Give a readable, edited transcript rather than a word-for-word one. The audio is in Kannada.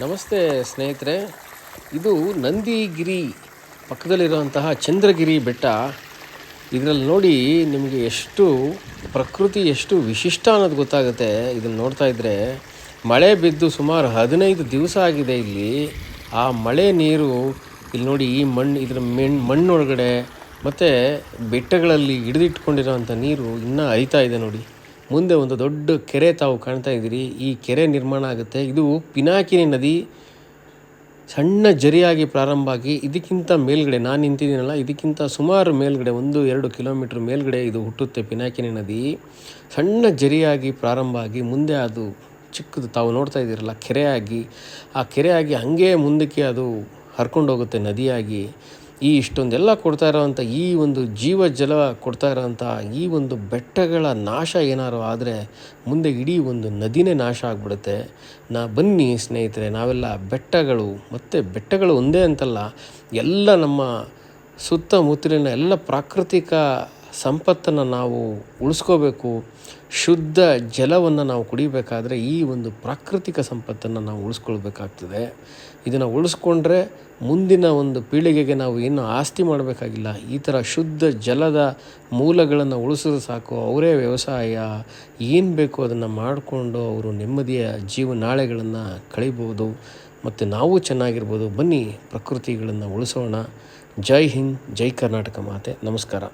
ನಮಸ್ತೆ ಸ್ನೇಹಿತರೆ. ಇದು ನಂದಿಗಿರಿ ಪಕ್ಕದಲ್ಲಿರುವಂತಹ ಚಂದ್ರಗಿರಿ ಬೆಟ್ಟ. ಇದರಲ್ಲಿ ನೋಡಿ ನಿಮಗೆ ಎಷ್ಟು ಪ್ರಕೃತಿ ಎಷ್ಟು ವಿಶಿಷ್ಟ ಅನ್ನೋದು ಗೊತ್ತಾಗುತ್ತೆ. ಇದನ್ನು ನೋಡ್ತಾ ಇದ್ದರೆ ಮಳೆ ಬಿದ್ದು ಸುಮಾರು 15 ದಿವಸ ಆಗಿದೆ ಇಲ್ಲಿ. ಆ ಮಳೆ ನೀರು ಇಲ್ಲಿ ನೋಡಿ, ಈ ಇದರ ಮಣ್ಣೊಳಗಡೆ ಮತ್ತು ಬೆಟ್ಟಗಳಲ್ಲಿ ಹಿಡಿದಿಟ್ಕೊಂಡಿರೋವಂಥ ನೀರು ಇನ್ನೂ ಹರಿತಾ ಇದೆ ನೋಡಿ. ಮುಂದೆ ಒಂದು ದೊಡ್ಡ ಕೆರೆ ತಾವು ಕಾಣ್ತಾ ಇದ್ದೀರಿ. ಈ ಕೆರೆ ನಿರ್ಮಾಣ ಆಗುತ್ತೆ. ಇದು ಪಿನಾಕಿನಿ ನದಿ ಸಣ್ಣ ಜರಿಯಾಗಿ ಪ್ರಾರಂಭ ಆಗಿ ಇದಕ್ಕಿಂತ ಮೇಲ್ಗಡೆ, ನಾನು ನಿಂತಿದ್ದೀನಲ್ಲ, ಇದಕ್ಕಿಂತ ಸುಮಾರು ಮೇಲ್ಗಡೆ 1-2 ಕಿಲೋಮೀಟ್ರ್ ಮೇಲ್ಗಡೆ ಇದು ಹುಟ್ಟುತ್ತೆ. ಪಿನಾಕಿನಿ ನದಿ ಸಣ್ಣ ಜರಿಯಾಗಿ ಪ್ರಾರಂಭ ಆಗಿ ಮುಂದೆ ಅದು ಚಿಕ್ಕದು ತಾವು ನೋಡ್ತಾ ಇದ್ದೀರಲ್ಲ ಕೆರೆಯಾಗಿ, ಆ ಕೆರೆಯಾಗಿ ಹಾಗೇ ಮುಂದಕ್ಕೆ ಅದು ಹರ್ಕೊಂಡು ಹೋಗುತ್ತೆ ನದಿಯಾಗಿ. ಈ ಇಷ್ಟೊಂದೆಲ್ಲ ಕೊಡ್ತಾ ಇರೋವಂಥ ಈ ಒಂದು ಜೀವ ಜಲ ಕೊಡ್ತಾ ಇರೋವಂಥ ಈ ಒಂದು ಬೆಟ್ಟಗಳ ನಾಶ ಏನಾರು ಆದರೆ ಮುಂದೆ ಇಡೀ ಒಂದು ನದಿನೇ ನಾಶ ಆಗಿಬಿಡುತ್ತೆ. ಬನ್ನಿ ಸ್ನೇಹಿತರೆ, ನಾವೆಲ್ಲ ಬೆಟ್ಟಗಳು ಒಂದೇ ಅಂತಲ್ಲ, ಎಲ್ಲ ನಮ್ಮ ಸುತ್ತಮುತ್ತಲಿನ ಎಲ್ಲ ಪ್ರಾಕೃತಿಕ ಸಂಪತ್ತನ್ನು ನಾವು ಉಳಿಸ್ಕೋಬೇಕು. ಶುದ್ಧ ಜಲವನ್ನು ನಾವು ಕುಡಿಬೇಕಾದ್ರೆ ಈ ಒಂದು ಪ್ರಾಕೃತಿಕ ಸಂಪತ್ತನ್ನು ನಾವು ಉಳಿಸ್ಕೊಳ್ಬೇಕಾಗ್ತದೆ. ಇದನ್ನು ಉಳಿಸ್ಕೊಂಡ್ರೆ ಮುಂದಿನ ಒಂದು ಪೀಳಿಗೆಗೆ ನಾವು ಏನು ಆಸ್ತಿ ಮಾಡಬೇಕಾಗಿಲ್ಲ. ಈ ಥರ ಶುದ್ಧ ಜಲದ ಮೂಲಗಳನ್ನು ಉಳಿಸಿದ್ರೆ ಸಾಕು. ಅವರೇ ವ್ಯವಸಾಯ ಏನು ಬೇಕೋ ಅದನ್ನು ಮಾಡಿಕೊಂಡು ಅವರು ನೆಮ್ಮದಿಯ ನಾಳೆಗಳನ್ನು ಕಳೀಬೋದು ಮತ್ತು ನಾವು ಚೆನ್ನಾಗಿರ್ಬೋದು. ಬನ್ನಿ ಪ್ರಕೃತಿಗಳನ್ನು ಉಳಿಸೋಣ. ಜೈ ಹಿಂದ್, ಜೈ ಕರ್ನಾಟಕ ಮಾತೆ. ನಮಸ್ಕಾರ.